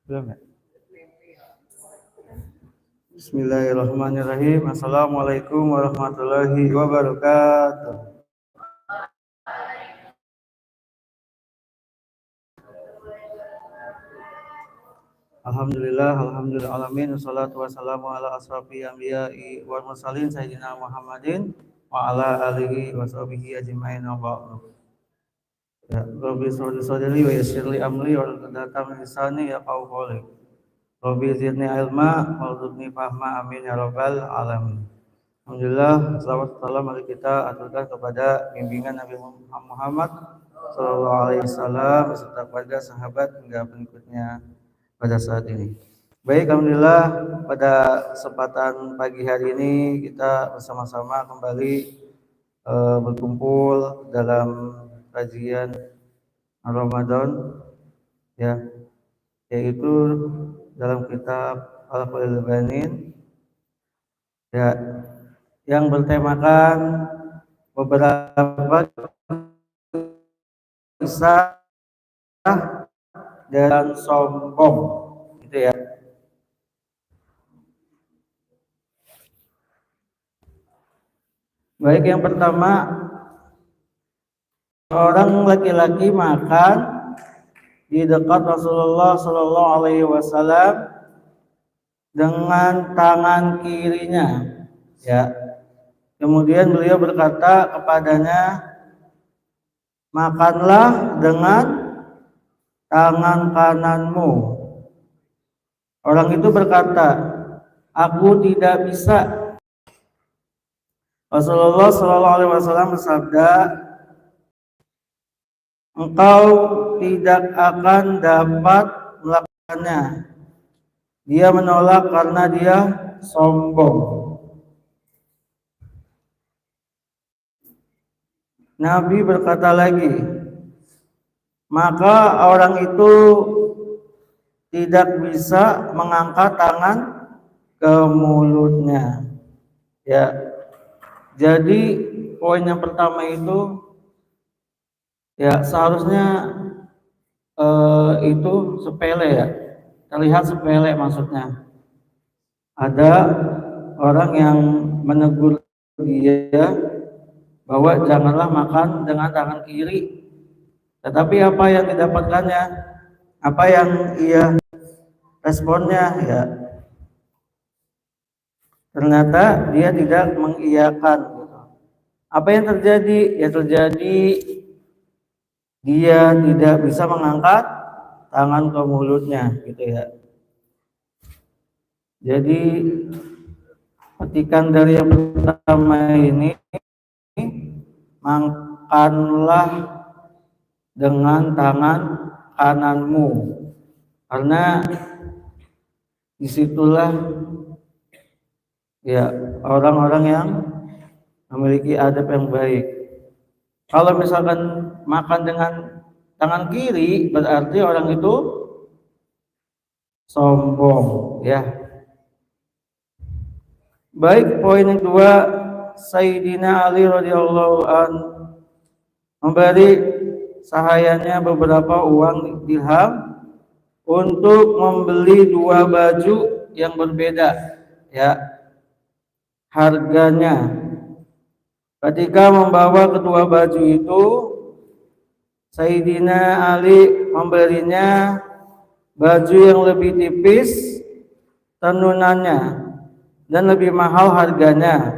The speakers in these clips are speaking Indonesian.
Belum ya? Bismillahirrahmanirrahim. Assalamualaikum warahmatullahi wabarakatuh. Alhamdulillah alamin. Wassalatu wassalamu ala asrafi anbiya'i wal mursalin sayyidina Muhammadin wa ala alihi wa sahbihi ajma'in wa ba'du. Ya, Rabbi sholli sadri wa yassirli amri wa hlul min lisani yafqahu qawli. Rabbi zidni ilma warzuqni fahma amin ya rabbal alamin. Alhamdulillah, salawat salam mari kita aturkan kepada bimbingan Nabi Muhammad sallallahu alaihi wasallam beserta kepada sahabat hingga pengikutnya pada saat ini. Baik, alhamdulillah pada kesempatan pagi hari ini kita bersama-sama kembali berkumpul dalam kajian Ramadan ya, yaitu dalam kitab Al-Qaulul Banin ya, yang bertemakan beberapa kisah dan sombong gitu ya. Baik, yang pertama, orang laki-laki makan di dekat Rasulullah Shallallahu Alaihi Wasallam dengan tangan kirinya ya. Kemudian beliau berkata kepadanya, makanlah dengan tangan kananmu. Orang itu berkata, aku tidak bisa. Rasulullah Shallallahu Alaihi Wasallam bersabda, engkau tidak akan dapat melakukannya. Dia menolak karena dia sombong. Nabi berkata lagi, maka orang itu tidak bisa mengangkat tangan ke mulutnya. Ya, jadi poin yang pertama itu ya seharusnya itu sepele ya, terlihat sepele maksudnya. Ada orang yang menegur dia bahwa janganlah makan dengan tangan kiri. Tetapi apa yang didapatkannya? Apa yang ia responnya ya? Ternyata dia tidak mengiyakan. Apa yang terjadi? Ya terjadi dia tidak bisa mengangkat tangan ke mulutnya gitu ya. Jadi petikan dari yang pertama ini, makanlah dengan tangan kananmu, karena disitulah ya orang-orang yang memiliki adab yang baik. Kalau misalkan makan dengan tangan kiri, berarti orang itu sombong ya. Baik, poin yang kedua, Sayyidina Ali radhiyallahu an memberi sahayannya beberapa uang dirham untuk membeli dua baju yang berbeda ya harganya. Ketika membawa kedua baju itu, Sayyidina Ali memberinya baju yang lebih tipis tenunannya dan lebih mahal harganya,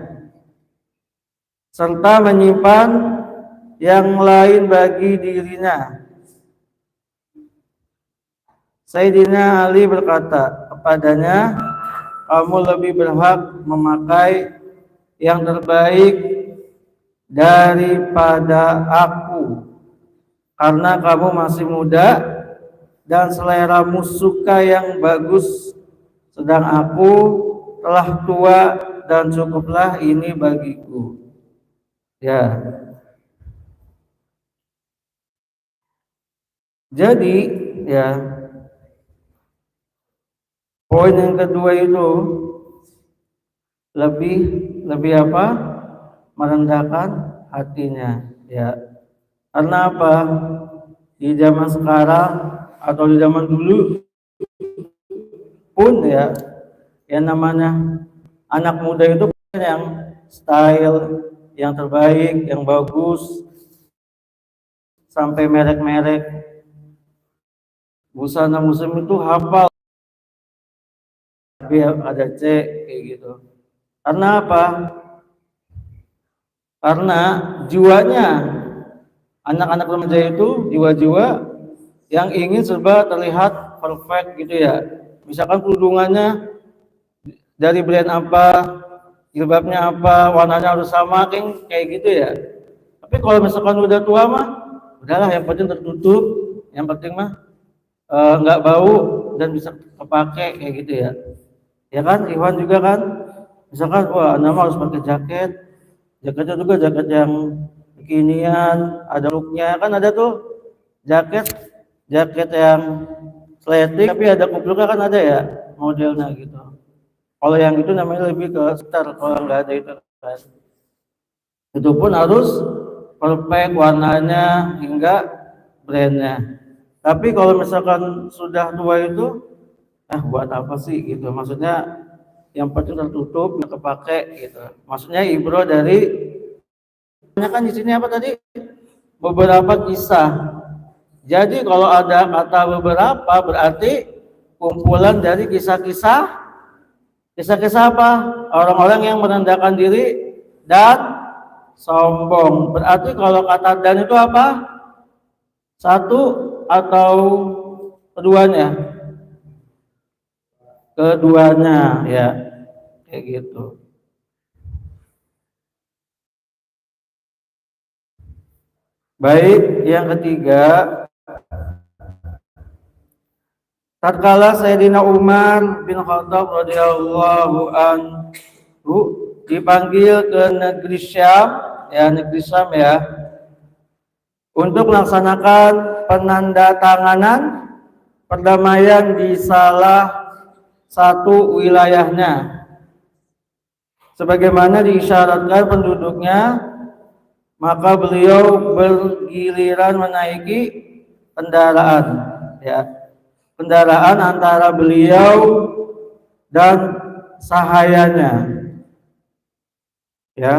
serta menyimpan yang lain bagi dirinya. Sayyidina Ali berkata kepadanya, kamu lebih berhak memakai yang terbaik daripada aku, karena kamu masih muda dan seleramu suka yang bagus, sedang aku telah tua dan cukuplah ini bagiku ya. Jadi ya, poin yang kedua itu lebih apa? Merendahkan hatinya ya. Karena apa? Di zaman sekarang atau di zaman dulu pun ya, yang namanya anak muda itu yang style yang terbaik, yang bagus, sampai merek-merek busana muslim itu hafal, B ada C kayak gitu. Karena apa? Karena jiwanya anak-anak remaja itu jiwa-jiwa yang ingin serba terlihat perfect gitu ya. Misalkan kerudungannya dari brand apa, jilbabnya apa, warnanya harus sama, kayak gitu ya. Tapi kalau misalkan udah tua mah, udahlah yang penting tertutup, yang penting mah nggak bau dan bisa kepake kayak gitu ya. Ya kan, Iwan juga kan, misalkan wah nama harus pakai jaket, jaketnya juga jaket yang kekinian, ada looknya kan, ada tuh jaket jaket yang sleting tapi ada kupluknya kan, ada ya modelnya gitu. Kalau yang itu namanya lebih ke star, kalau nggak ada itu kan. Itu pun harus perfect warnanya hingga brandnya. Tapi kalau misalkan sudah tua itu, buat apa sih gitu? Maksudnya yang penting tertutup, nggak kepake gitu. Maksudnya ibro dari, kan di sini apa tadi? Beberapa kisah. Jadi kalau ada kata beberapa berarti kumpulan dari kisah-kisah apa? Orang-orang yang merendahkan diri dan sombong. Berarti kalau kata dan itu apa? Satu atau keduanya? Keduanya ya, kayak gitu. Baik, yang ketiga, tatkala Sayyidina Umar bin Khattab radhiyallahu anhu dipanggil ke negeri Syam, ya, untuk melaksanakan penandatanganan perdamaian di salah satu wilayahnya, sebagaimana diisyaratkan penduduknya, maka beliau bergiliran menaiki kendaraan, ya, kendaraan antara beliau dan sahayanya, ya.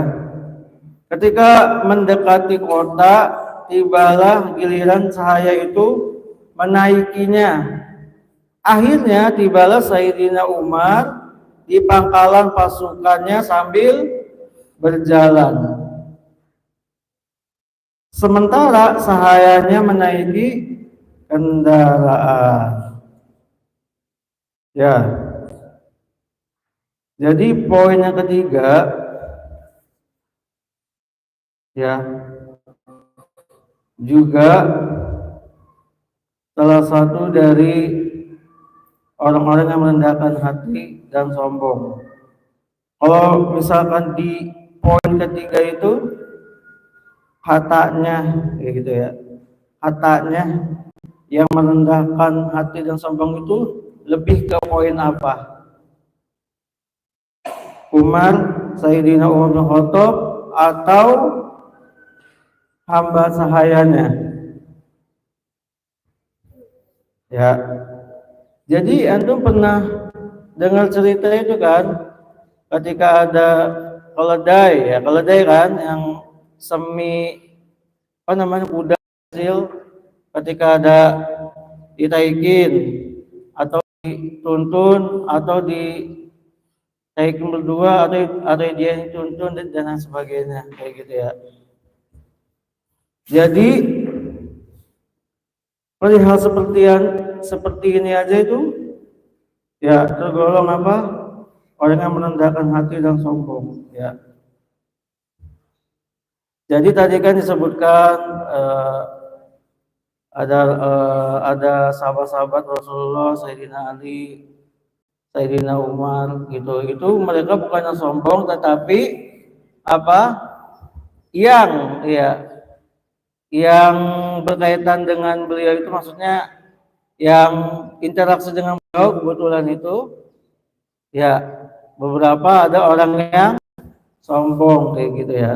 Ketika mendekati kota, tibalah giliran sahaya itu menaikinya. Akhirnya tibalah Sayyidina Umar di pangkalan pasukannya sambil berjalan. Sementara sahayanya menaiki kendaraan. Ya. Jadi poin yang ketiga, ya, juga salah satu dari orang-orang yang merendahkan hati dan sombong. Kalau misalkan di poin ketiga itu hatanya, kayak gitu ya, hatanya yang merendahkan hati dan sombong itu lebih ke poin apa? Umar, Sayyidina Umar bin Khattab, atau hamba sahayanya? Ya. Jadi antum pernah dengar cerita itu kan, ketika ada keledai kan yang semi apa namanya, kuda kecil, ketika ada ditaikin atau dituntun atau ditaikin berdua atau dia yang dituntun dan lain sebagainya kayak gitu ya. Jadi perihal seperti ini aja itu ya tergolong apa? Orang yang merendahkan hati dan sombong, ya. Jadi tadi kan disebutkan ada sahabat-sahabat Rasulullah, Sayyidina Ali, Sayyidina Umar gitu. Itu mereka bukannya sombong, tetapi apa? Yang berkaitan dengan beliau itu, maksudnya yang interaksi dengan beliau kebetulan itu, ya, beberapa ada orang yang sombong kayak gitu ya.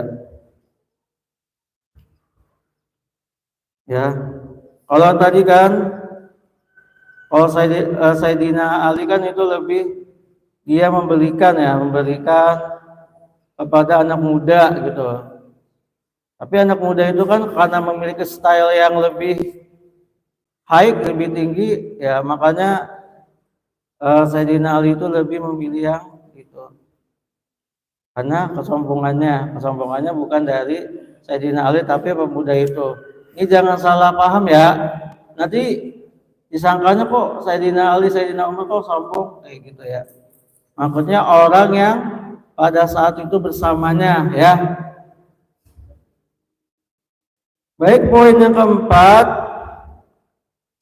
Ya. Kalau tadi kan Kalau Sayyidina Ali kan itu lebih dia memberikan kepada anak muda gitu. Tapi anak muda itu kan karena memiliki style yang lebih high, lebih tinggi, ya makanya Sayyidina Ali itu lebih memilih yang itu. Karena kesombongannya bukan dari Sayyidina Ali tapi pemuda itu. Ini jangan salah paham ya. Nanti disangkanya kok Sayyidina Ali, Sayyidina Umar kok sombong kayak gitu ya. Maksudnya orang yang pada saat itu bersamanya ya. Baik, poin yang keempat,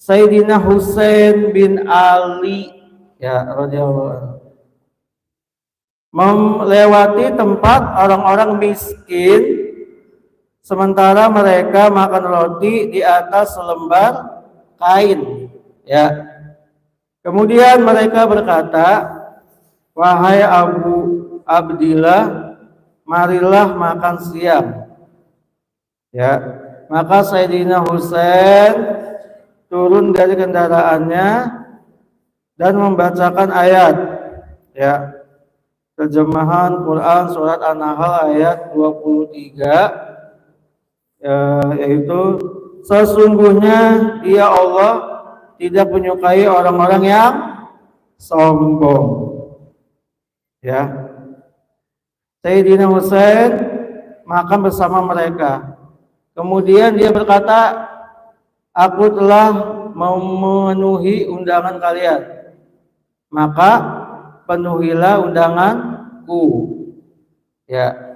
Sayyidina Husain bin Ali ya radhiyallahu anhu melewati tempat orang-orang miskin sementara mereka makan roti di atas selembar kain ya. Kemudian mereka berkata, "Wahai Abu Abdillah, marilah makan siang." Ya, maka Sayyidina Husain turun dari kendaraannya dan membacakan ayat ya. Terjemahan Quran surat An-Nahl ayat 23 yaitu sesungguhnya Dia Allah tidak menyukai orang-orang yang sombong. Ya. Sayyidina Husain makan bersama mereka. Kemudian dia berkata, "Aku telah memenuhi undangan kalian. Maka penuhilah undanganku." Ya.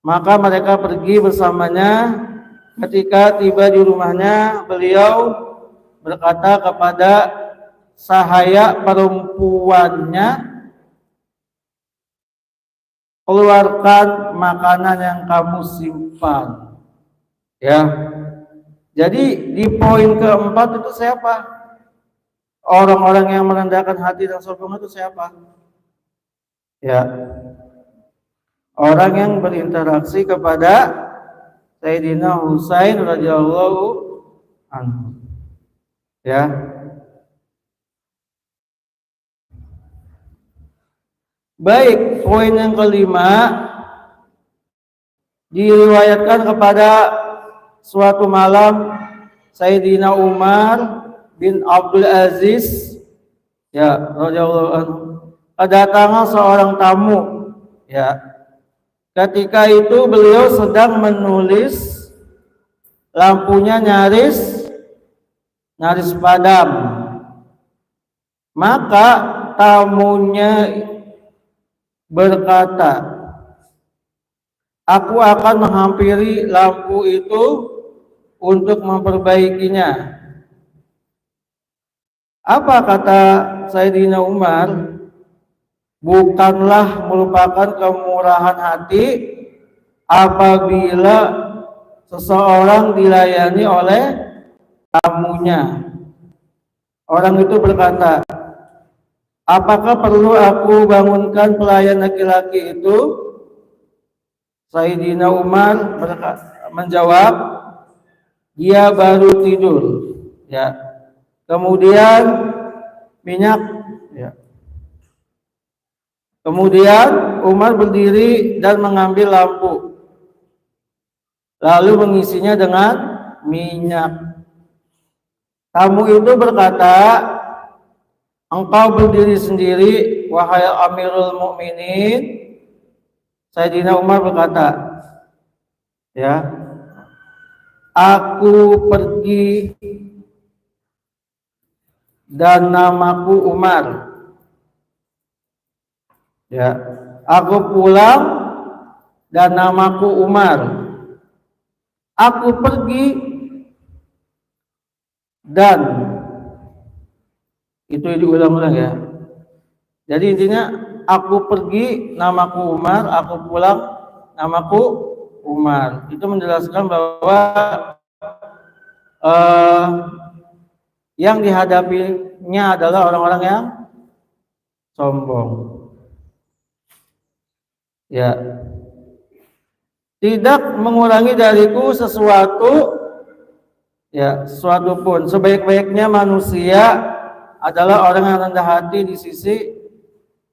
Maka mereka pergi bersamanya. Ketika tiba di rumahnya, beliau berkata kepada sahaya perempuannya, "Keluarkan makanan yang kamu simpan." Ya. Jadi di poin keempat itu siapa? Orang-orang yang merendahkan hati dan sombong itu siapa? Ya, orang yang berinteraksi kepada Sayyidina Husain radhiyallahu anhu. Ya. Baik, poin yang kelima, diriwayatkan kepada suatu malam Sayyidina Umar bin Abdul Aziz ya radhiyallahu anhu kedatangan seorang tamu ya. Ketika itu beliau sedang menulis, lampunya nyaris padam. Maka tamunya berkata, "Aku akan menghampiri lampu itu untuk memperbaikinya." Apa kata Sayyidina Umar? "Bukanlah merupakan kemurahan hati apabila seseorang dilayani oleh tamunya." Orang itu berkata, "Apakah perlu aku bangunkan pelayan laki-laki itu?" Sayyidina Umar menjawab, "Dia baru tidur." Ya. Kemudian minyak ya. Kemudian Umar berdiri dan mengambil lampu, lalu mengisinya dengan minyak. Tamu itu berkata, "Engkau berdiri sendiri, wahai Amirul Mukminin." Sayyidina Umar berkata, ya, "Aku pergi dan namaku Umar." Ya, "Aku pulang dan namaku Umar." "Aku pergi dan," itu diulang-ulang ya. Jadi intinya, aku pergi namaku Umar, aku pulang namaku Umar. Itu menjelaskan bahwa yang dihadapinya adalah orang-orang yang sombong. Ya. "Tidak mengurangi dariku sesuatu Ya, suatu pun sebaik-baiknya manusia adalah orang yang rendah hati di sisi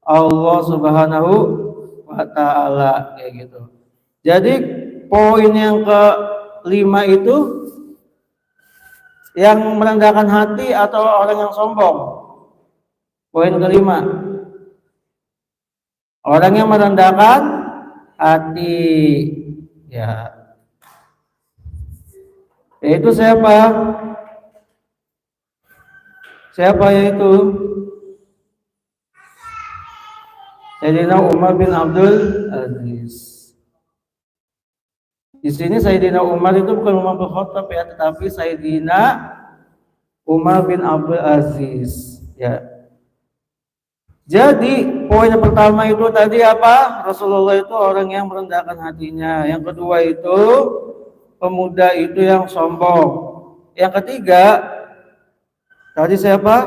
Allah Subhanahu wa taala kayak gitu. Jadi poin yang kelima itu yang merendahkan hati atau orang yang sombong. Poin kelima. Orang yang merendahkan hati. Ya. Yaitu siapa? Siapa yaitu? Sayyidina Umar bin Abdul Aziz. Di sini Sayyidina Umar itu bukan Umar bin Khattab ya, tetapi Sayyidina Umar bin Abdul Aziz. Ya. Jadi poin yang pertama itu tadi apa? Rasulullah itu orang yang merendahkan hatinya. Yang kedua itu pemuda itu yang sombong. Yang ketiga tadi siapa?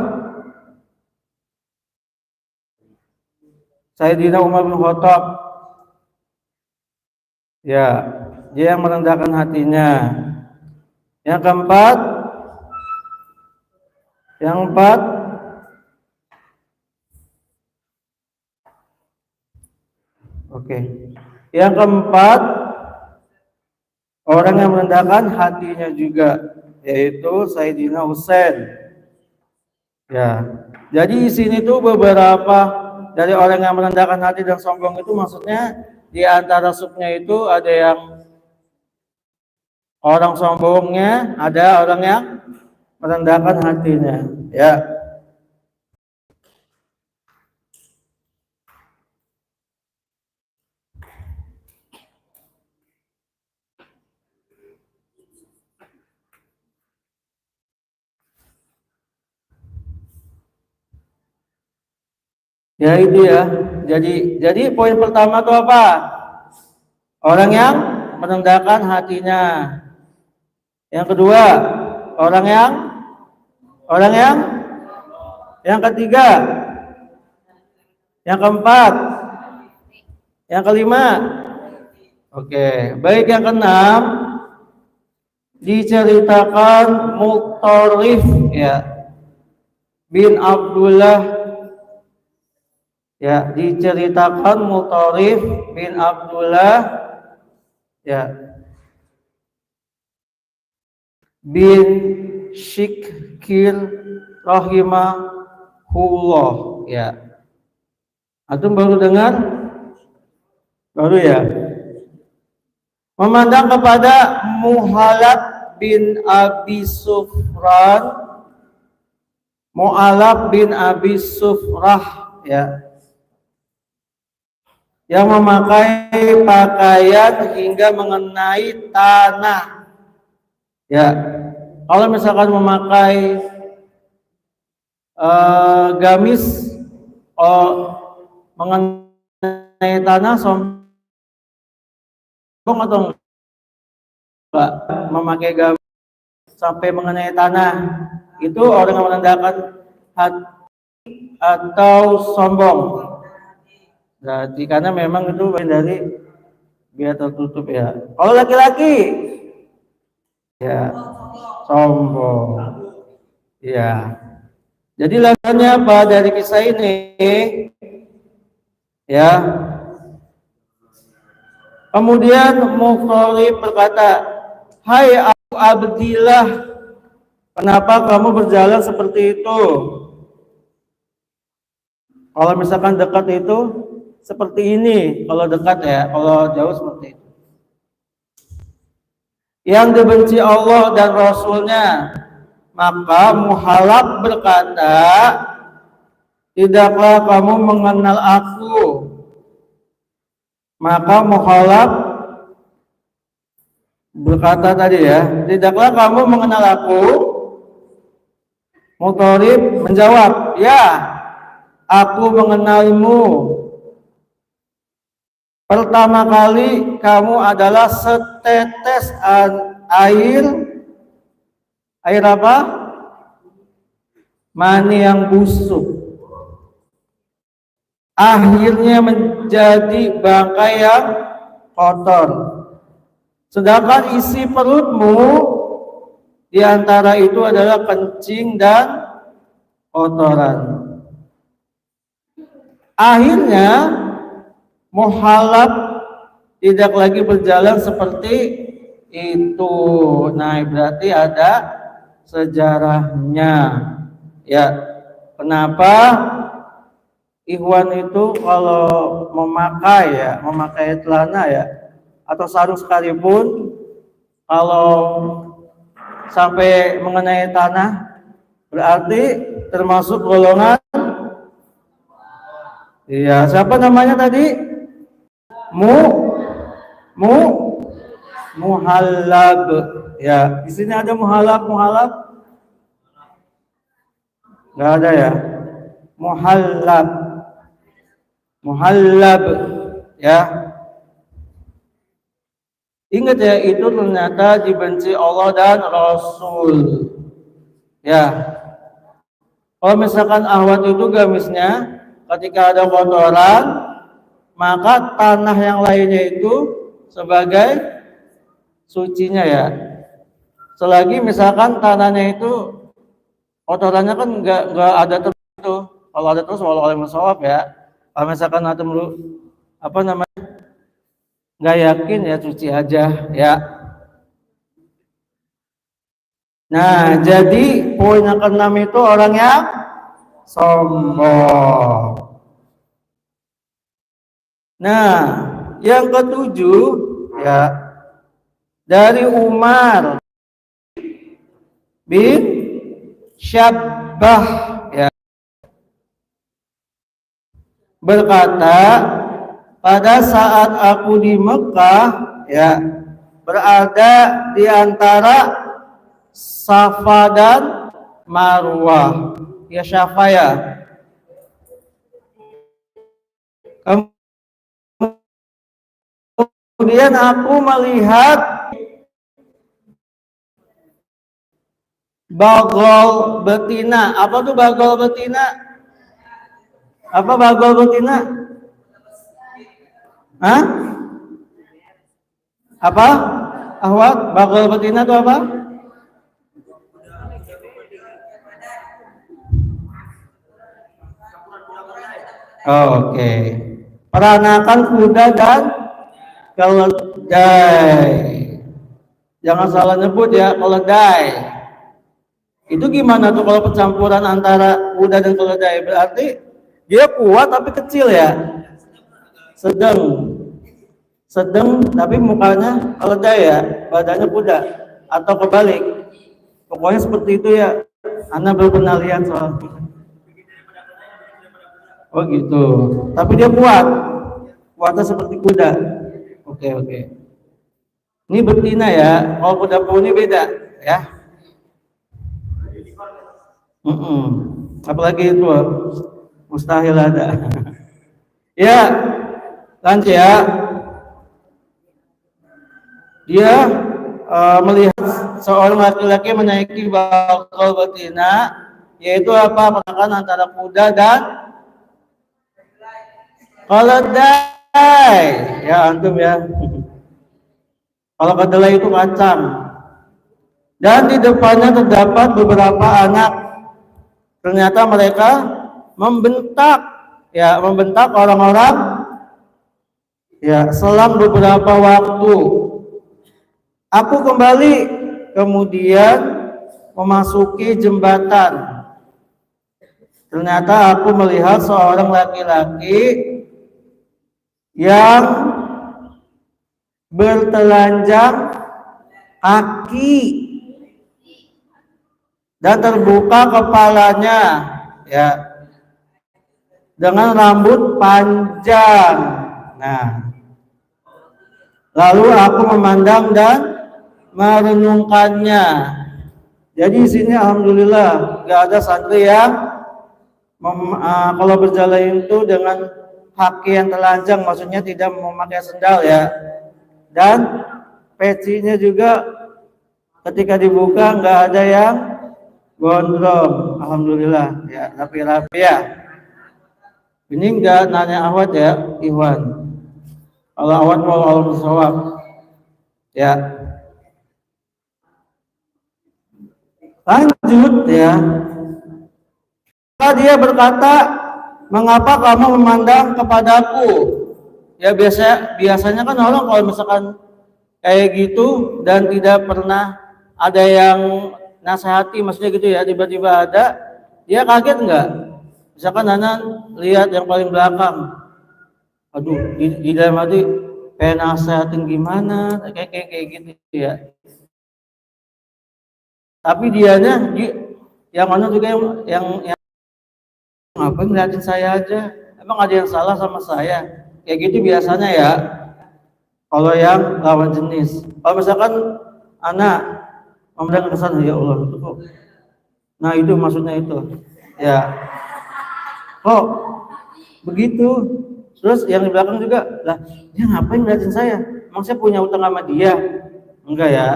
Sayyidina Umar bin Khattab. Ya, dia yang merendahkan hatinya. Yang keempat, oke. Yang keempat, orang yang merendahkan hatinya juga, yaitu Sayyidina Husain. Ya, jadi di sini tuh beberapa dari orang yang merendahkan hati dan sombong itu maksudnya di antara subnya itu ada yang orang sombongnya, ada orang yang merendahkan hatinya. Ya. Ya itu ya. Jadi poin pertama itu apa? Orang yang merendahkan hatinya. Yang kedua, orang yang ketiga, yang keempat, yang kelima. Oke, baik yang keenam diceritakan Muqtarif ya bin Abdullah. Ya, diceritakan Muqtarif bin Abdullah ya bin Syikir rahimahullah ya. Antum baru dengar? Baru ya. Memandang kepada Muhalab bin Abi Sufran, Mu'alab bin Abi Sufrah ya, yang memakai pakaian hingga mengenai tanah. Ya, kalau misalkan memakai gamis mengenai tanah sombong atau enggak? Memakai gamis sampai mengenai tanah itu orang yang merendahkan hati atau sombong. Berarti karena memang itu dari biar tertutup ya. Kalau laki-laki ya sombong. Ya. Jadi lanjutannya apa dari kisah ini? Ya. Kemudian Muqtarif berkata, "Hai Abu Abdillah, kenapa kamu berjalan seperti itu?" Kalau misalkan dekat itu seperti ini, kalau dekat ya, kalau jauh seperti itu. Yang dibenci Allah dan Rasulnya. Maka Muhalab berkata, "Tidaklah kamu mengenal aku." Maka Muhalab berkata tadi ya, "Tidaklah kamu mengenal aku?" Muqtarif menjawab, "Ya, aku mengenalmu. Pertama kali kamu adalah setetes air apa? Mani yang busuk. Akhirnya menjadi bangkai yang kotor. Sedangkan isi perutmu Di antara itu adalah kencing dan kotoran. Akhirnya muhalab tidak lagi berjalan seperti itu. Nah, berarti ada sejarahnya. Ya, kenapa ikhwan itu kalau memakai celana ya atau sarung sekalipun, kalau sampai mengenai tanah berarti termasuk golongan. Iya, siapa namanya tadi? Mu muhallab. Ya, di sini ada muhallab. Enggak ada ya. Muhallab. Ya. Ingat ya, itu ternyata dibenci Allah dan Rasul. Ya. Kalau misalkan ahwat itu gamisnya ketika ada kotoran, maka tanah yang lainnya itu sebagai sucinya ya. Selagi misalkan tanahnya itu kotorannya kan nggak ada terus itu. Kalau ada terus walau alim shawab ya. Kalau misalkan ada nggak yakin ya cuci aja ya. Nah, jadi poin yang keenam itu orang yang sombong. Nah, yang ketujuh ya, dari Umar bin Syabbah ya, berkata, pada saat aku di Mekah ya, berada di antara Safa dan Marwah ya, Syafa ya. Kemudian aku melihat bagol betina. Apa tuh bagol betina? Apa bagol betina? Hah? Apa? Ahwat, bagol betina itu apa? Oh, oke. Peranakan kuda dan keledai. Jangan salah nyebut ya, keledai. Itu gimana tuh kalau pencampuran antara kuda dan keledai? Berarti dia kuat tapi kecil ya? Sedang tapi mukanya keledai ya, badannya kuda, atau kebalik. Pokoknya seperti itu ya. Anda belum pernah lihat soal. Oh gitu. Tapi dia kuatnya seperti kuda. Oke. Ini betina ya. Kalau kuda poni beda ya. Apalagi itu mustahil ada. Ya, lanjut ya. Dia melihat seorang laki-laki menaiki bakal betina, yaitu apa? Peranakan antara kuda dan keledai. Ya antum ya. Kalau kedelai itu kacang. Dan di depannya terdapat beberapa anak. Ternyata mereka membentak orang-orang ya selang beberapa waktu. Aku kembali kemudian memasuki jembatan. Ternyata aku melihat seorang laki-laki yang bertelanjang kaki dan terbuka kepalanya ya, dengan rambut panjang. Nah, lalu aku memandang dan merenungkannya. Jadi di sini alhamdulillah nggak ada santri yang kalau berjalan itu dengan kaki yang telanjang, maksudnya tidak memakai sendal ya. Dan pecinya juga ketika dibuka nggak ada yang gondrong, alhamdulillah ya, rapi-rapi ya. Ini nggak nanya awat ya, Iwan. Kalau awat mau alam sawab ya. Lanjut ya. Maka dia berkata, mengapa kamu memandang kepadaku? Ya biasanya kan orang kalau misalkan kayak gitu dan tidak pernah ada yang nasihati, maksudnya gitu ya, tiba-tiba ada, dia kaget nggak? Misalkan Nana lihat yang paling belakang, aduh di dalam hati pengen nasihatin gimana, kayak gitu ya. Tapi dianya yang mana juga yang apa ngeliatin saya aja, emang ada yang salah sama saya, kayak gitu biasanya ya. Kalau yang lawan jenis, kalau misalkan anak memandang kesan, ya Allah itu kok, nah itu maksudnya itu ya, kok begitu. Terus yang di belakang juga, lah dia ngapain ngeliatin saya, emang saya punya utang sama dia? Enggak ya,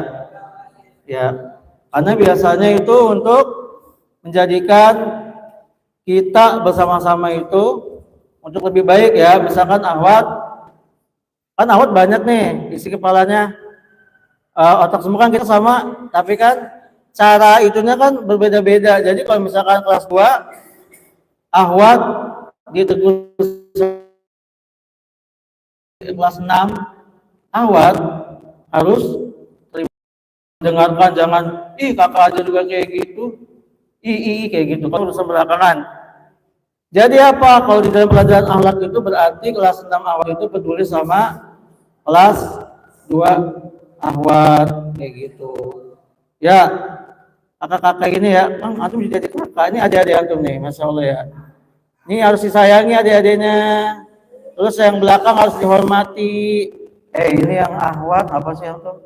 ya karena biasanya itu untuk menjadikan kita bersama-sama itu untuk lebih baik ya. Misalkan ahwat, kan ahwat banyak nih isi kepalanya, otak semua kan kita sama, tapi kan cara itunya kan berbeda-beda. Jadi kalau misalkan kelas 2 ahwat ditegur kelas 6, ahwat harus dengarkan, jangan kakak aja juga kayak gitu, kayak gitu kan urusan belakangan. Jadi apa? Kalau di dalam pelajaran akhlak itu berarti kelas 6 ahwat itu peduli sama kelas 2 ahwat kayak gitu. Ya, kakak-kakak ini ya, antum jadi kakak, ini adik-adik antum nih, masya Allah ya. Ini harus disayangi adik-adiknya. Terus yang belakang harus dihormati. Ini yang ahwat apa sih antum?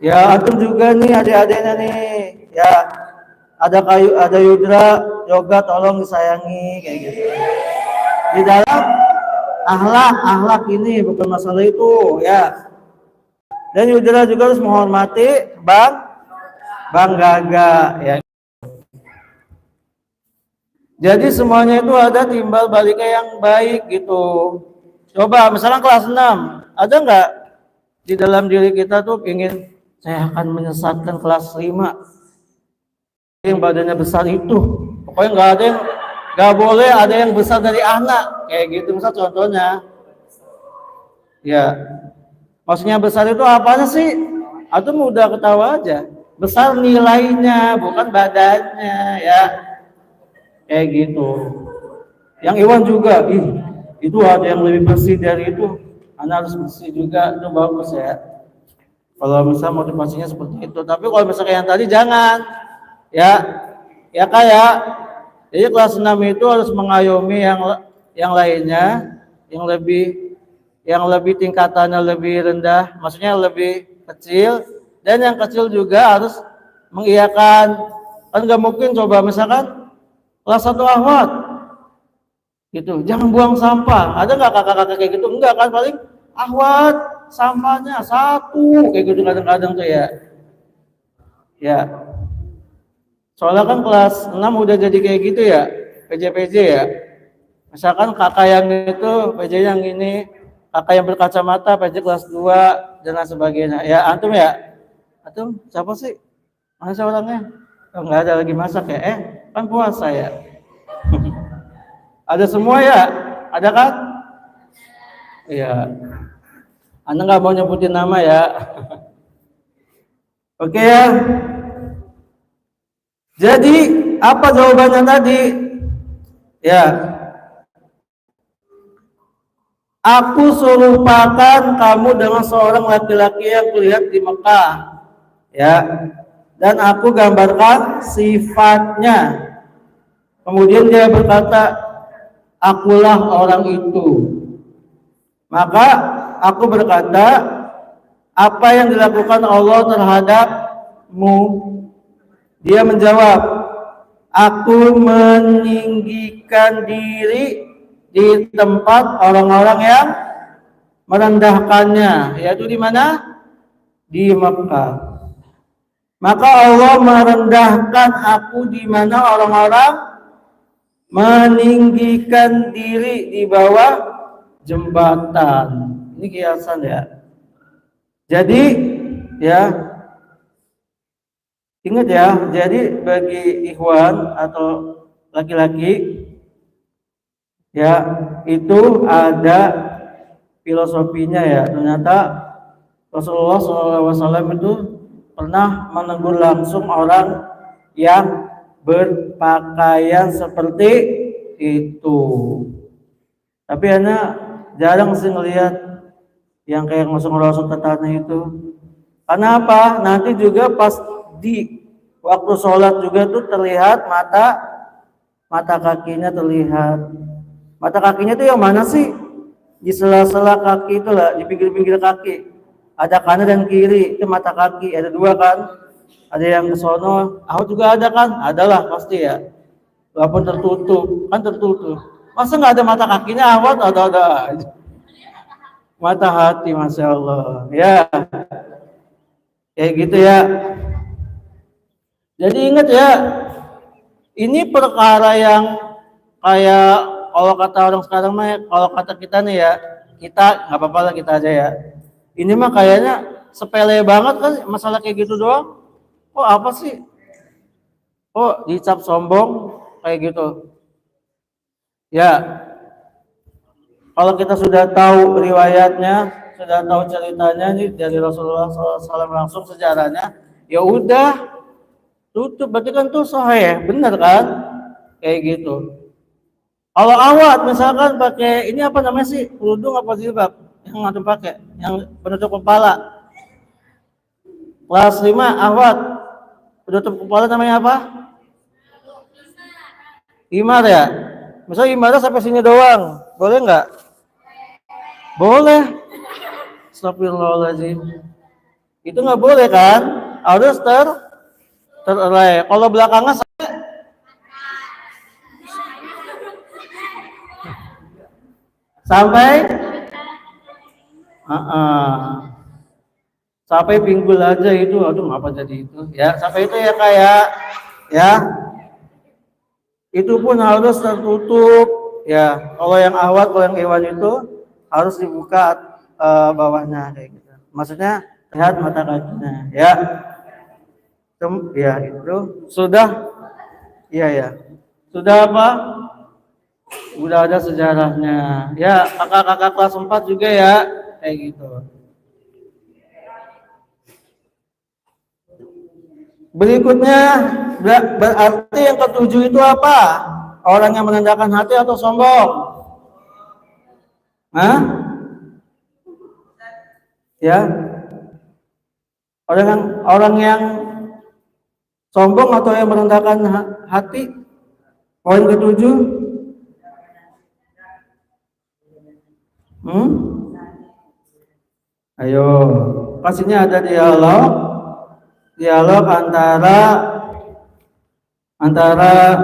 Ya antum juga nih adik-adiknya nih. Ya, ada Yudra, Yoga, tolong disayangi kayak gitu. Di dalam akhlak ini bukan masalah itu ya. Dan Yudra juga harus menghormati Bang Gaga ya. Jadi semuanya itu ada timbal baliknya yang baik gitu. Coba misalnya kelas 6, ada nggak di dalam diri kita tuh ingin saya akan menyesatkan kelas 5 yang badannya besar itu. Pokoknya nggak boleh ada yang besar dari anak kayak gitu. Misal contohnya, ya maksudnya besar itu apanya sih? Atau mudah ketawa aja. Besar nilainya bukan badannya ya. Kayak gitu. Yang Iwan juga, itu ada yang lebih bersih dari itu, anak harus bersih juga, itu bagus ya. Kalau misalnya motivasinya seperti itu. Tapi kalau misalnya yang tadi jangan, ya kayak, jadi kelas 6 itu harus mengayomi yang lainnya, yang lebih tingkatannya lebih rendah, maksudnya lebih kecil, dan yang kecil juga harus mengiyakan. Kan nggak mungkin coba misalkan kelas 1 ahwat gitu, jangan buang sampah. Ada nggak kakak-kakak kayak gitu? Enggak kan, paling ahwat sampahnya 1 kayak gitu kadang-kadang tuh ya. Soalnya kan kelas 6 udah jadi kayak gitu ya, PJ ya. Misalkan kakak yang itu PJ yang ini, kakak yang berkacamata PJ kelas 2 dan lain sebagainya. Ya antum ya. Antum siapa sih? Mana orangnya? Enggak ada lagi masak ya. Kan puasa ya. Ada semua ya? Ada kan? Iya. Anda nggak mau nyebutin nama ya? Oke ya. Jadi apa jawabannya tadi? Ya. Aku serupakan kamu dengan seorang laki-laki yang kulihat di Mekah. Ya. Dan aku gambarkan sifatnya. Kemudian dia berkata, akulah orang itu. Maka aku berkata, apa yang dilakukan Allah terhadapmu? Dia menjawab, aku meninggikan diri di tempat orang-orang yang merendahkannya, yaitu di mana? Di Mekah. Maka Allah merendahkan aku di mana orang-orang meninggikan diri di bawah jembatan. Ini kiasan ya. Jadi ya, Ingat ya, jadi bagi ikhwan atau laki-laki ya itu ada filosofinya ya. Ternyata Rasulullah SAW itu pernah menegur langsung orang yang berpakaian seperti itu. Tapi anak jarang sih ngelihat yang kayak ngosong-ngosong ke tanah itu. Karena apa? Nanti juga pas di waktu sholat juga tuh terlihat mata kakinya terlihat. Mata kakinya tuh yang mana sih? Di sela-sela kaki itu lah, di pinggir-pinggir kaki. Ada kanan dan kiri, itu mata kaki. Ada dua kan? Ada yang ke sono, aku juga ada kan? Adalah pasti ya. Walaupun tertutup, kan tertutup. Masa nggak ada mata kakinya? Awat ada aja. Mata hati, masya Allah. Ya, kayak gitu ya. Jadi ingat ya, ini perkara yang kayak kalau kata orang sekarang mah, kalau kata kita nih ya, kita nggak apa-apa lah kita aja ya. Ini mah kayaknya sepele banget kan masalah kayak gitu doang. Oh apa sih? Oh dicap sombong kayak gitu. Ya, kalau kita sudah tahu riwayatnya, sudah tahu ceritanya nih dari Rasulullah SAW langsung sejarahnya, ya udah tutup. Berarti kan tuh sahih, bener kan? Kayak gitu. Kalau awat misalkan pakai ini apa namanya sih, kerudung apa jilbab yang ngatur pakai, yang penutup kepala. Kelas 5 awat penutup kepala namanya apa? Himar ya. Misalnya himarnya sampai sini doang, boleh nggak? Boleh. Astagfirullahaladzim. Itu nggak boleh kan? Harus terelai. Kalau belakangnya sampai sampai pinggul aja itu, aduh apa jadi itu ya, sampai itu ya kayak ya itu pun harus tertutup ya. Kalau yang awat, kalau yang hewan itu harus dibuka bawahnya kayak gitu, maksudnya lihat mata kakinya ya. Ya itu sudah ya sudah apa, udah ada sejarahnya ya. Kakak-kakak kelas 4 juga ya kayak gitu. Berikutnya berarti yang ketujuh itu apa? Orang yang merendahkan hati atau sombong? Hah? Ya. Orang yang sombong atau yang merendahkan hati? Poin ketujuh. Ayo, pastinya ada dialog antara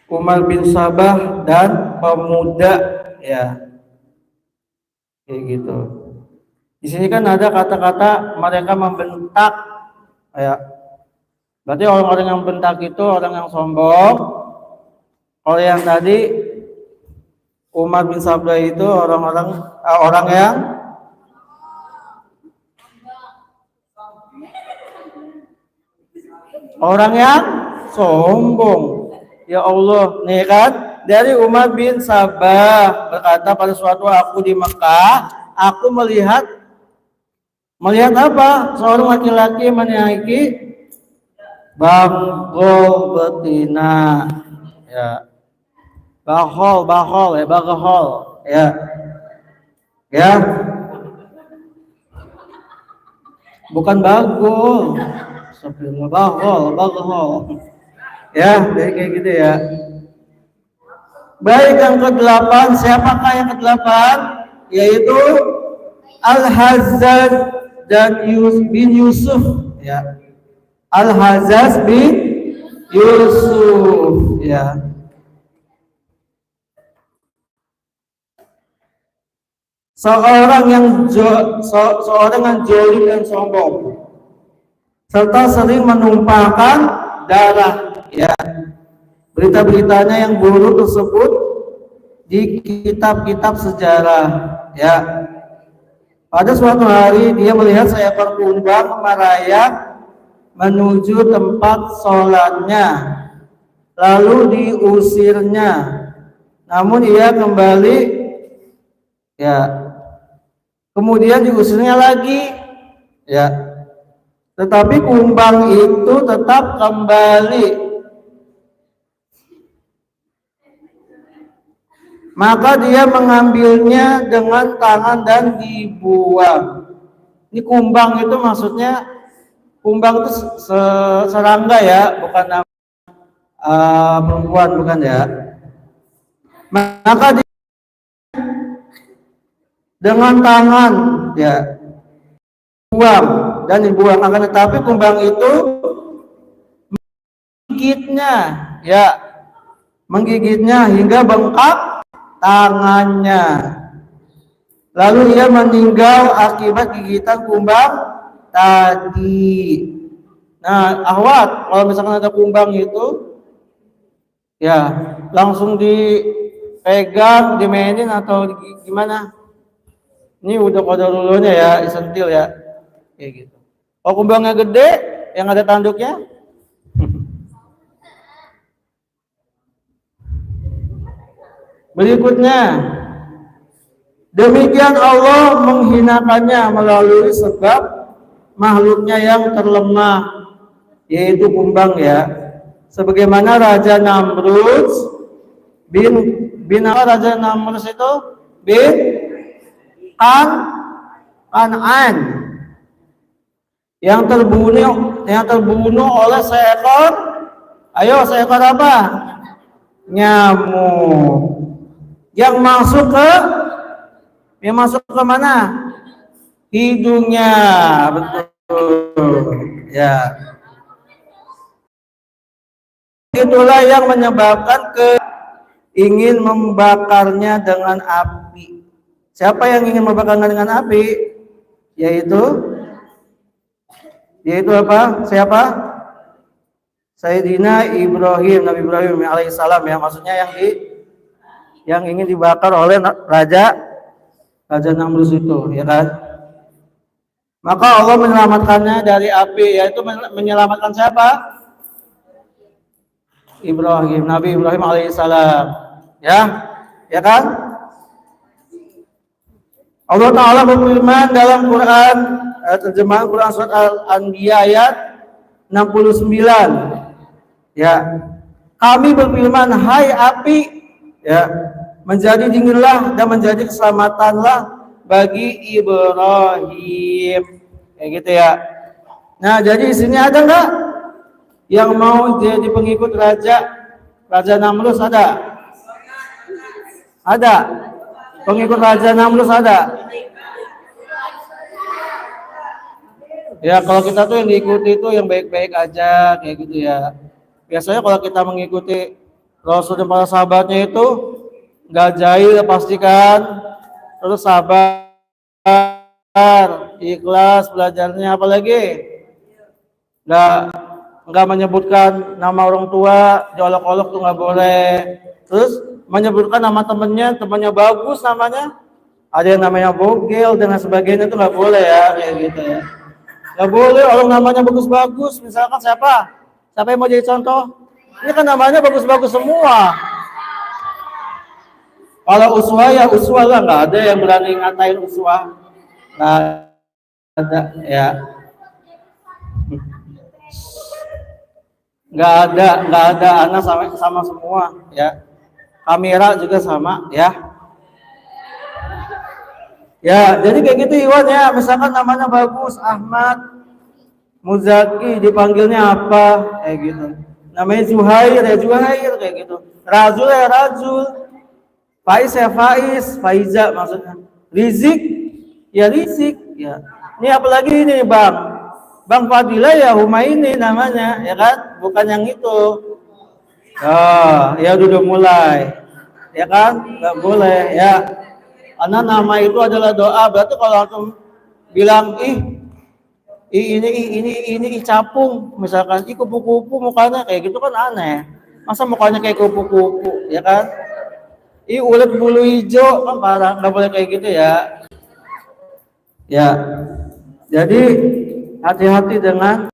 Umar bin Sabah dan pemuda ya, kayak gitu. Di sini kan ada kata-kata mereka membentak ya. Berarti orang-orang yang bentak itu orang yang sombong. Kalau yang tadi Umar bin Sabah itu orang yang sombong. Ya Allah, nih kan dari Umar bin Sabah berkata, pada suatu aku di Mekah, aku melihat apa? Seorang laki-laki menaiki bagol betina. Ya. Bahol ya. Ya. Bukan bagol. Sebelum bagol. Ya, kayak gitu ya. Baik, yang ke-8, siapakah yang ke-8? Yaitu Al-Hazzaz dan bin Yusuf ya. Al-Hazzaz bin Yusuf ya. Seorang yang joli dan sombong serta sering menumpahkan darah ya. Berita-beritanya yang buruk tersebut di kitab-kitab sejarah ya. Pada suatu hari dia melihat seekor kumbang merayap menuju tempat sholatnya, lalu diusirnya, namun ia kembali, ya, kemudian diusirnya lagi, ya, tetapi kumbang itu tetap kembali, maka dia mengambilnya dengan tangan dan dibuang. Ini kumbang itu maksudnya, kumbang itu serangga ya, bukan nama perempuan, bukan ya. Maka dia dengan tangan, ya, buang dan dibuang. Akan tetapi kumbang itu menggigitnya, ya, menggigitnya hingga bengkak tangannya. Lalu ia meninggal akibat gigitan kumbang tadi. Nah, akhwat, kalau misalkan ada kumbang itu, ya, langsung dipegang, dimainin atau gimana? Ini udah kode dulunya ya, disentil ya, kayak gitu. Kalau kumbangnya gede, yang ada tanduknya, berikutnya, demikian Allah menghinakannya melalui sebab makhluknya yang terlemah, yaitu kumbang ya. Sebagaimana Raja Namrud bin apa Raja Namrud itu? Bin Kan'an yang terbunuh oleh seekor apa? Nyamuk. Yang masuk ke mana? Hidungnya, betul. Ya. Itulah yang menyebabkan ingin membakarnya dengan api. Siapa yang ingin membakarnya dengan api? Yaitu apa? Siapa? Sayyidina Ibrahim, Nabi Ibrahim alaihissalam ya, maksudnya yang ingin dibakar oleh Raja Namrud itu, ya kan? Maka Allah menyelamatkannya dari api, yaitu menyelamatkan siapa? Ibrahim, Nabi Ibrahim alaihissalam, ya kan? Allah Ta'ala berfirman dalam Quran, terjemahan Quran surat Al-Anbiya ayat 69, ya, kami berfirman, hai api, ya, menjadi dinginlah dan menjadi keselamatanlah bagi Ibrahim, kayak gitu ya. Nah, jadi di sini ada nggak yang mau jadi pengikut Raja Namrud? Ada. Pengikut Raja Namrud ada. Ya, kalau kita tuh yang diikuti itu yang baik-baik aja, kayak gitu ya. Biasanya kalau kita mengikuti Rasul dan para sahabatnya itu nggak jahil, pastikan, terus sabar, ikhlas belajarnya, apalagi nggak menyebutkan nama orang tua, diolok-olok tuh nggak boleh. Terus menyebutkan nama temannya bagus namanya, ada yang namanya bogel dan sebagainya, itu nggak boleh ya, kayak gitu ya. Nggak boleh orang namanya bagus-bagus. Misalkan siapa yang mau jadi contoh? Ini kan namanya bagus-bagus semua. Kalau uswah ya uswah lah, nggak ada yang berani ngatain uswah, nggak ada ya, nggak ada anak sama semua ya, kamera juga sama ya. Ya, jadi kayak gitu Iwan ya, misalkan namanya bagus, Ahmad Muzaki, dipanggilnya apa, kayak gitu. Namanya Zuhair ya Zuhair, kayak gitu. Razul ya Razul, Faiz ya Faiz, Faiza maksudnya. Rizik ya Rizik ya. Ini apalagi ini Bang Fadilah ya Humaini namanya, ya kan? Bukan yang itu. Oh, ya udah mulai. Ya kan? Enggak boleh ya. Karena nama itu adalah doa. Berarti kalau antum bilang ini capung, misalkan kupu-kupu mukanya kayak gitu kan aneh. Masa mukanya kayak kupu-kupu, ya kan? Ulet bulu hijau kan parah, nggak boleh kayak gitu ya. Ya. Jadi hati-hati dengan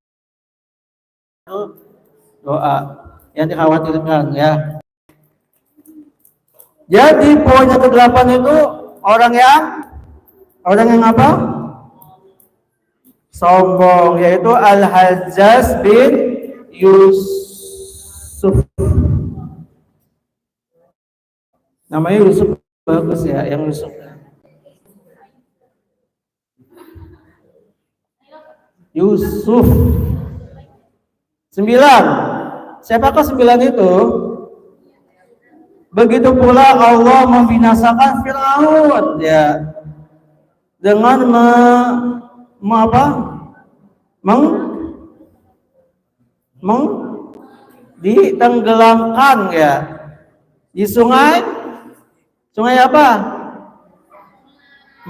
doa yang dikhawatirkan ya. Jadi poin yang ke-8 itu orang yang apa? Sombong, yaitu Al-Hajjaj bin Yusuf. Namanya Yusuf bagus ya, yang Yusuf. Yusuf. 9. Siapakah 9 itu? Begitu pula Allah membinasakan Firaun ya dengan ditenggelamkan ya di sungai apa?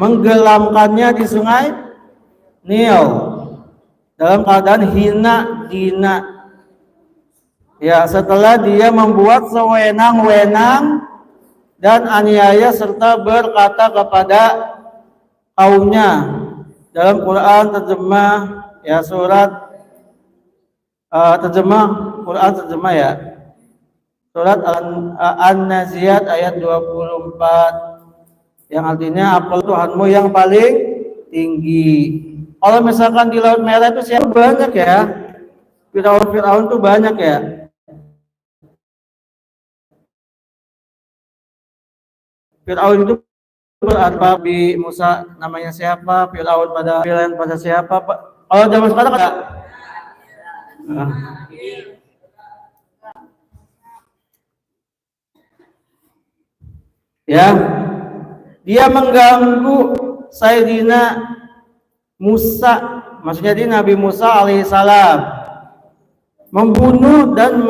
Menggelamkannya di sungai Nil dalam keadaan hina dina. Ya, setelah dia membuat sewenang-wenang dan aniaya serta berkata kepada kaumnya dalam Quran terjemah ya surat terjemah ya. Surat An-Naziat ayat 24 yang artinya apa Tuhanmu yang paling tinggi. Kalau misalkan di Laut Merah itu siapa banyak ya? Firaun tuh banyak ya. Firaun itu berarti Nabi Musa namanya siapa? Firaun pada siapa? Kalau zaman sekarang enggak? Ya, dia mengganggu Sayyidina Musa, maksudnya di Nabi Musa alaihissalam, membunuh dan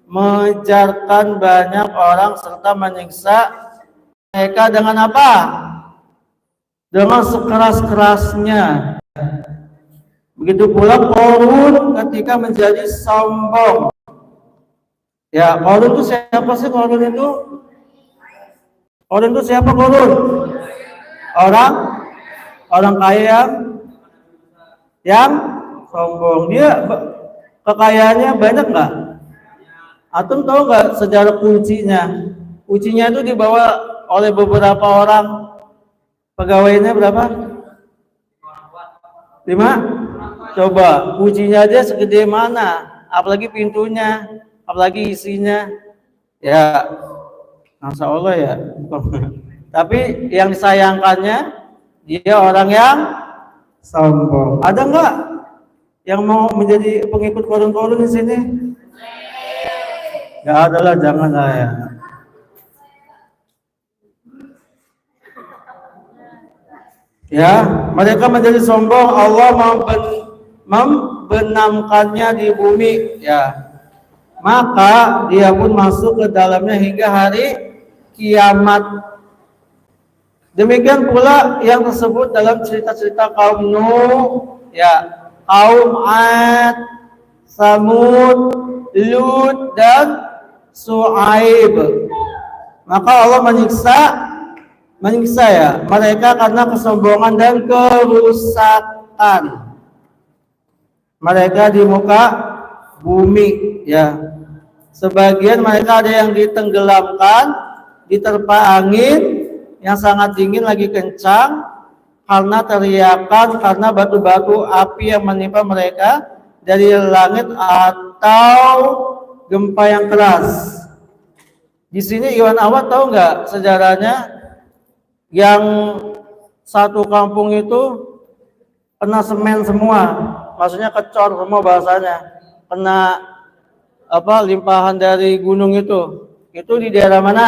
mengejarkan banyak orang serta menyiksa mereka dengan apa? Dengan sekeras-kerasnya. Begitu pula Qarun ketika menjadi sombong. Ya, Qarun itu siapa sih Qarun itu? Qarun itu siapa Qarun? Orang kaya yang sombong. Dia kekayaannya banyak nggak? Atum tahu nggak sejarah kuncinya? Kuncinya itu dibawa oleh beberapa orang. Pegawainya berapa? 5? Coba kuncinya aja segede mana? Apalagi pintunya, apalagi isinya. Ya, Masya Allah ya. Tapi yang disayangkannya dia orang yang sombong. Ada nggak yang mau menjadi pengikut Qarun di sini? Nggak ada lah, janganlah ya. Ya, mereka menjadi sombong. Allah membenamkannya di bumi. Ya, maka dia pun masuk ke dalamnya hingga hari kiamat. Demikian pula yang tersebut dalam cerita-cerita kaum Nuh, ya, kaum Ad, Samud, Lut dan Su'aib. Maka Allah menyiksa ya mereka karena kesombongan dan kerusakan mereka di muka bumi ya. Sebagian mereka ada yang ditenggelamkan, diterpa angin yang sangat dingin lagi kencang karena teriakan karena batu-batu api yang menimpa mereka dari langit atau gempa yang keras. Di sini Iwan Awad tahu nggak sejarahnya yang satu kampung itu kena semen semua, maksudnya kecor semua bahasanya, kena apa limpahan dari gunung itu di daerah mana?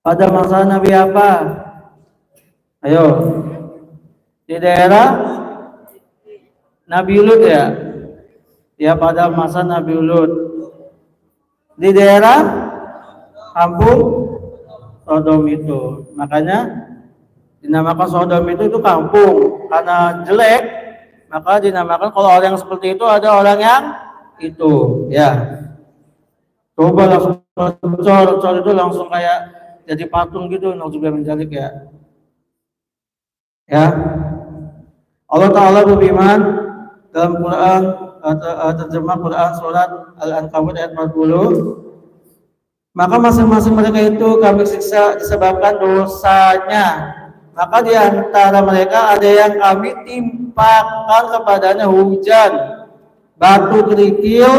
Pada masa Nabi apa? Ayo, di daerah Nabi Lut ya? Ya, pada masa Nabi Lut. Di daerah kampung Sodom itu. Makanya dinamakan Sodom itu kampung. Karena jelek, maka dinamakan kalau orang yang seperti itu ada orang yang itu, ya. Coba langsung cor itu langsung kayak jadi patung gitu, nauzubillah min dzalik ya. Ya. Allah Ta'ala berfirman, dalam Quran terjemah Quran surat Al-Ankabut ayat 40. Maka masing-masing mereka itu kami siksa disebabkan dosanya. Maka di antara mereka ada yang kami timpakan kepadanya hujan, batu kerikil,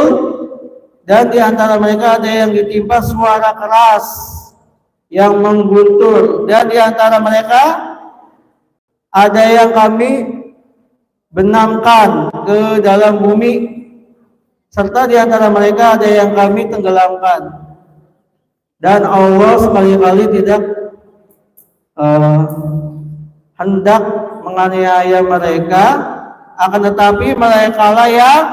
dan di antara mereka ada yang ditimpa suara keras yang mengguntur, dan di antara mereka ada yang kami benamkan ke dalam bumi, serta di antara mereka ada yang kami tenggelamkan. Dan Allah sekali-kali tidak hendak menganiaya mereka, akan tetapi mereka lah yang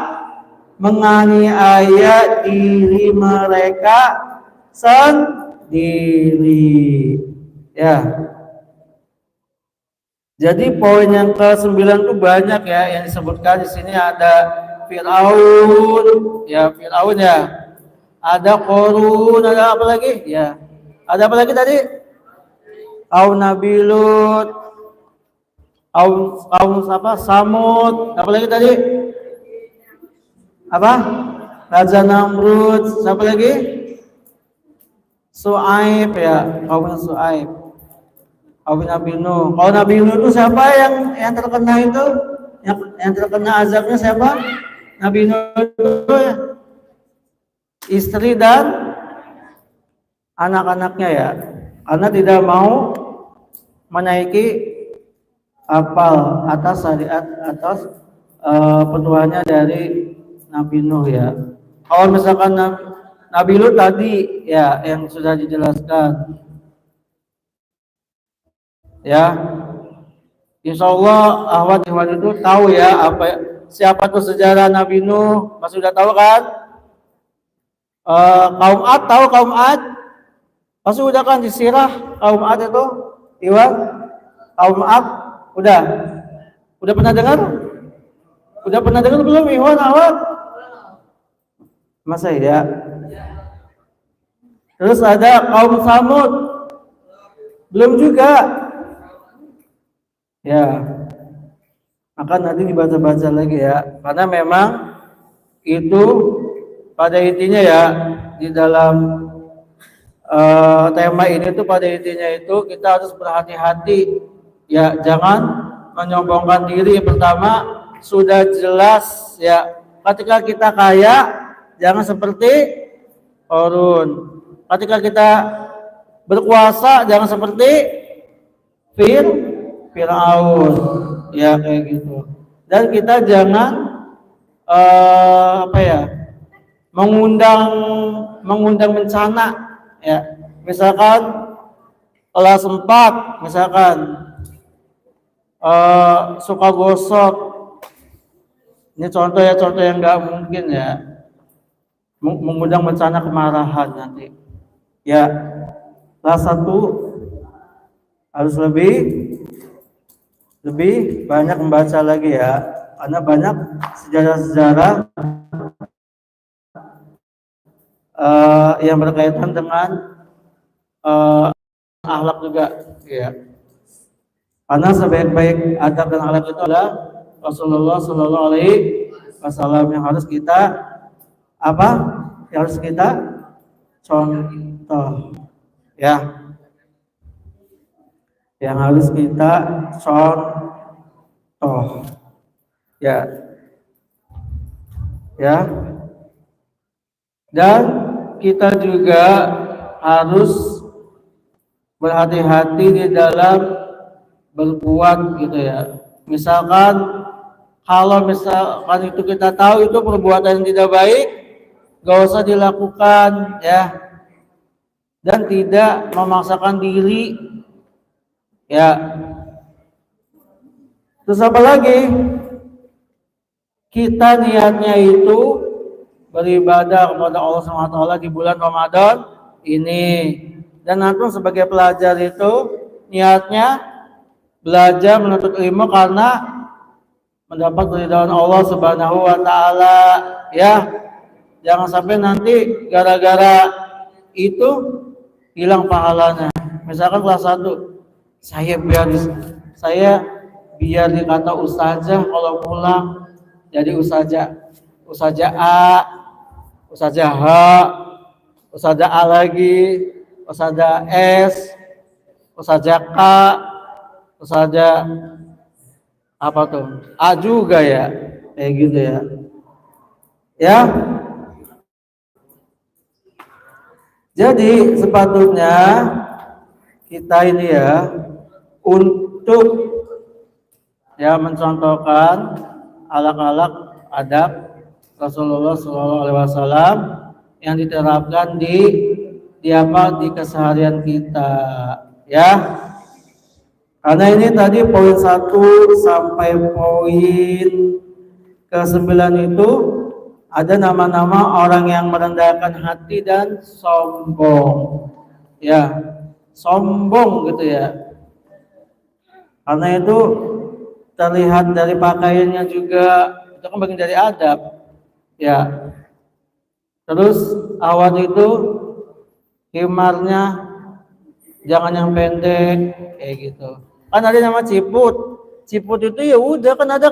menganiaya diri mereka sendiri. Ya. Jadi poin yang ke-9 itu banyak ya yang disebutkan di sini. Ada Fir'aun, ya Fir'aun ya. Ada Qorun, ada apa lagi? Ya. Ada apa lagi tadi? Nabi Lut, apa? Samud, apa lagi tadi? Apa? Raja Namrud, siapa lagi? Su'aib ya, kaum Su'aib. Kaum Nabi Nuh. Kaum Nabi Nuh itu siapa yang terkena itu? Yang terkena azabnya siapa? Nabi Nuh itu ya. Istri dan anak-anaknya ya, karena tidak mau menaiki apal atas syariat atas petuahnya dari Nabi Nuh ya. Kalau misalkan Nabi Lut tadi ya yang sudah dijelaskan ya, insya Allah ahwat itu tahu ya siapa tuh sejarah Nabi Nuh, masih sudah tahu kan? Kaum Ad, tahu kaum Ad? Pasti udah kan disirah kaum Ad itu, Iwan? Kaum Ad, udah pernah dengar? Udah pernah dengar belum Iwan, Awad? Masa ya? Terus ada kaum Samud, belum juga? Ya, maka nanti dibaca-baca lagi ya, karena memang itu pada intinya ya di dalam tema ini tuh pada intinya itu kita harus berhati-hati ya, jangan menyombongkan diri. Pertama sudah jelas ya, ketika kita kaya jangan seperti Qarun, ketika kita berkuasa jangan seperti Fir'aun ya, kayak gitu. Dan kita jangan mengundang bencana ya, misalkan kelas 4 misalkan suka gosok, ini contoh yang nggak mungkin ya, mengundang bencana kemarahan nanti ya. Kelas 1 harus lebih banyak membaca lagi ya, karena banyak sejarah-sejarah yang berkaitan dengan akhlak juga ya. Karena sebaik-baik adab dan akhlak itu adalah Rasulullah Shallallahu Alaihi Wasallam yang harus kita Yang harus kita contoh ya. Yang harus kita contoh ya. Dan kita juga harus berhati-hati di dalam berbuat gitu ya. Misalkan kalau misalkan itu kita tahu itu perbuatan yang tidak baik, gak usah dilakukan ya. Dan tidak memaksakan diri ya. Terus apa lagi? Kita niatnya itu beribadah kepada Allah SWT di bulan Ramadan ini. Dan nanti sebagai pelajar itu niatnya belajar menuntut ilmu karena mendapat keridhaan Allah Subhanahu wa taala ya. Jangan sampai nanti gara-gara itu hilang pahalanya. Misalkan kelas 1, saya biar dikata ustazah kalau pulang Jadi usaja A, usaja H, usaja A lagi, usaja S, usaja K, usaja apa tuh? A juga ya. Kayak gitu ya. Ya. Jadi sepatutnya kita ini ya untuk ya mencontohkan akhlak-akhlak adab Rasulullah SAW yang diterapkan di apa di keseharian kita ya. Karena ini tadi poin 1 sampai poin ke-9 itu ada nama-nama orang yang merendahkan hati dan sombong. Ya, sombong gitu ya. Karena itu terlihat dari pakaiannya juga, itu kan bagian dari adab. Ya. Terus awan itu himarnya jangan yang pendek kayak gitu. Kan ada nama ciput. Ciput itu ya udah kan ada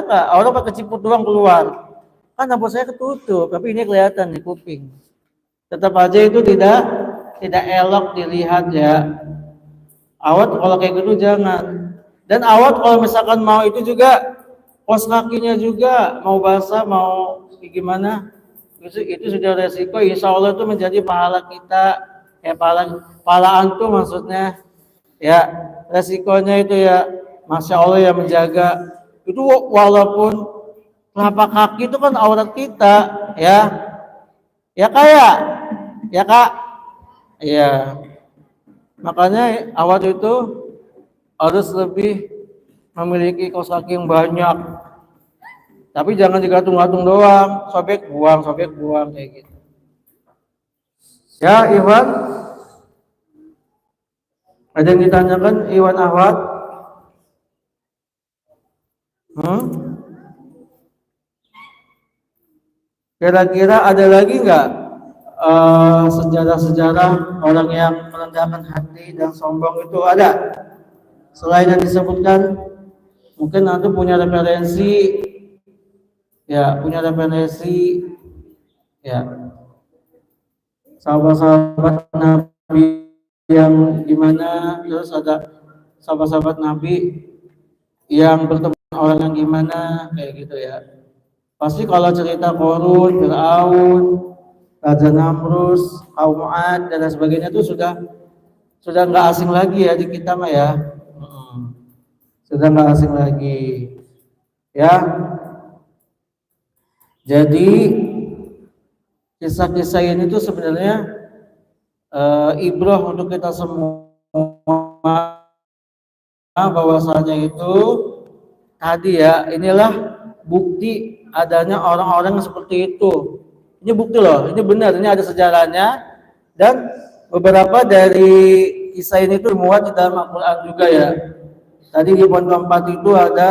nggak orang pakai ciput doang keluar. Kan rambut saya ketutup, tapi ini kelihatan di kuping. Tetap aja itu tidak elok dilihat ya. Awat kalau kayak gitu jangan. Dan awat kalau misalkan mau itu juga kos kakinya juga mau basah mau gimana itu sudah resiko. Insya Allah itu menjadi pahala kita ya pahala antum maksudnya ya resikonya itu ya Masya Allah yang menjaga itu walaupun telapak kaki itu kan aurat kita ya kayak ya kak ya makanya awat itu harus lebih memiliki kaos kaki yang banyak, tapi jangan digantung-gantung doang, sobek buang kayak gitu. Ya Iwan, ada yang ditanyakan Iwan Ahwat? Kira-kira ada lagi nggak sejarah-sejarah orang yang merendahkan hati dan sombong itu ada? Selain yang disebutkan, mungkin nanti punya referensi ya, sahabat-sahabat Nabi yang gimana, terus ada sahabat-sahabat Nabi yang bertemu orang yang gimana kayak gitu ya. Pasti kalau cerita Qarun, Fir'aun, Raja Namrus, kaum Ad dan sebagainya itu sudah nggak asing lagi ya di kita mah ya. Sudah nggak asing lagi ya. Jadi kisah-kisah ini tuh sebenarnya ibrah untuk kita semua bahwasanya itu tadi ya inilah bukti adanya orang-orang seperti itu. Ini bukti loh, ini benar, ini ada sejarahnya dan beberapa dari kisah ini tuh muat di dalam Al-Quran juga ya. Tadi di poin keempat itu ada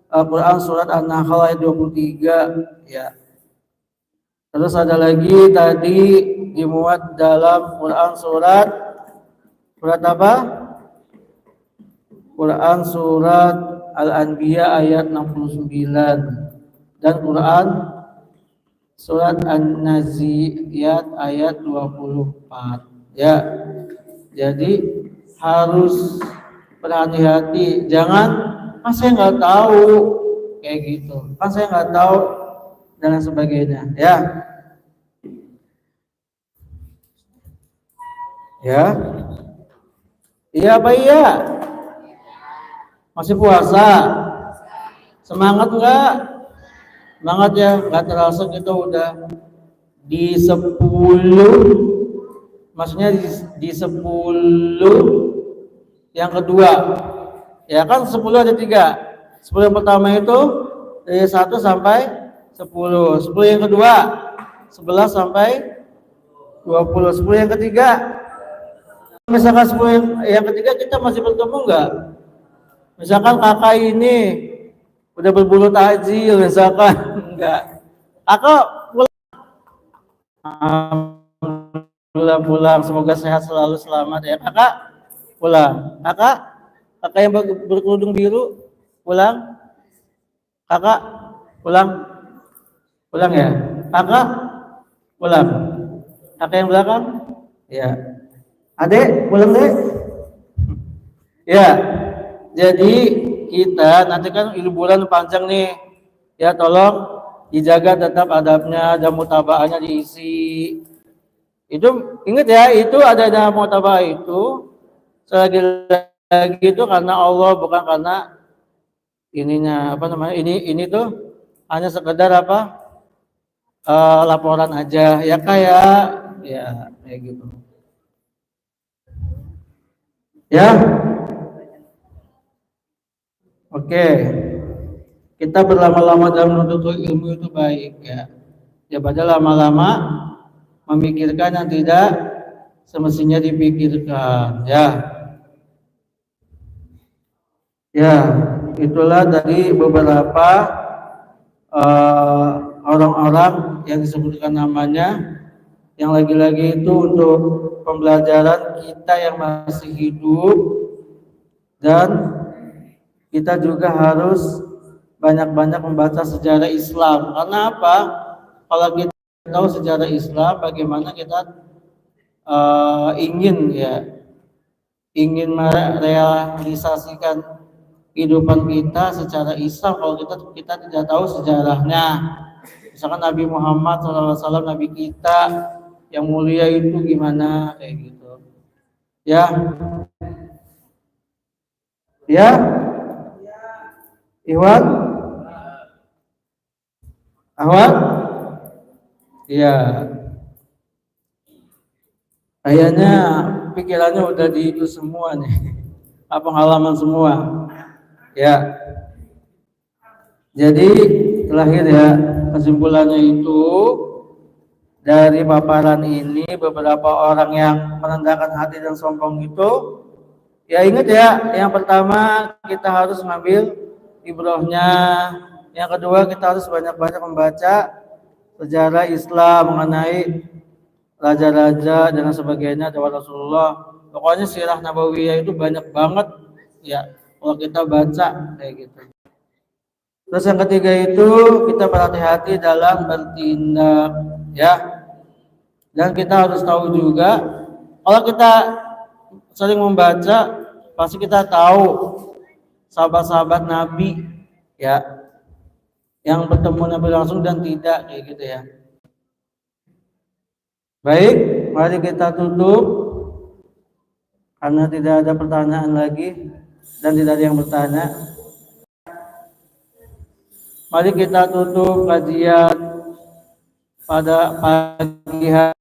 Al-Quran surat An-Nahl ayat 23 ya. Terus ada lagi tadi dimuat dalam Quran surat apa? Quran surat Al-Anbiya ayat 69 dan Quran surat An-Naziyat ayat 24 ya. Jadi harus berhati-hati, jangan saya nggak tahu kayak gitu, saya nggak tahu dan sebagainya ya. Iya apa iya? Masih puasa? Semangat enggak? Semangat ya, nggak terasa kita udah di 10, maksudnya di 10 yang kedua ya kan 10 ada 3. 10 yang pertama itu dari 1 sampai 10. 10 yang kedua 11 sampai 20. 10 yang ketiga misalkan 10 yang ketiga kita masih bertemu enggak? Misalkan kakak ini udah berbulu tajil misalkan enggak, kakak pulang semoga sehat selalu selamat ya kakak pulang. Kakak yang berkerudung biru pulang. Kakak Ulang, ulang ya. Kakak, ulang. Kakak yang belakang, ya. Adek, ulang deh. Ya, jadi kita nanti kan bulan panjang nih, ya tolong dijaga tetap adabnya dan mutabaahnya diisi. Itu ingat ya, itu ada mutabaah itu selagi lagi itu karena Allah bukan karena ininya apa namanya ini tuh hanya sekedar apa laporan aja ya kayak ya kayak gitu ya. Oke, kita berlama-lama dalam menuntut ilmu itu baik ya. Ya pada lama-lama memikirkan yang tidak semestinya dipikirkan ya. Ya, itulah dari beberapa orang-orang yang disebutkan namanya, yang lagi-lagi itu untuk pembelajaran kita yang masih hidup, dan kita juga harus banyak-banyak membaca sejarah Islam. Karena apa? Kalau kita tahu sejarah Islam, bagaimana kita ingin merealisasikan kehidupan kita secara Islam kalau kita tidak tahu sejarahnya. Misalkan Nabi Muhammad SAW, Nabi kita yang mulia itu gimana kayak gitu. Ya, ya, Iwan, Ahwan, ya. Kayaknya pikirannya udah di itu semua nih, pengalaman semua. Ya, jadi terakhir ya kesimpulannya itu dari paparan ini beberapa orang yang merendahkan hati dan sombong itu, ya ingat ya, yang pertama kita harus mengambil ibrahnya, yang kedua kita harus banyak-banyak membaca sejarah Islam mengenai raja-raja dan sebagainya dari Rasulullah. Pokoknya sirah nabawiyah itu banyak banget ya kalau kita baca kayak gitu. Terus yang ketiga itu kita berhati-hati dalam bertindak ya. Dan kita harus tahu juga kalau kita sering membaca pasti kita tahu sahabat-sahabat Nabi ya yang bertemu Nabi langsung dan tidak kayak gitu ya. Baik, mari kita tutup karena tidak ada pertanyaan lagi dan tidak ada yang bertanya. Mari kita tutup kajian pada pagi hari.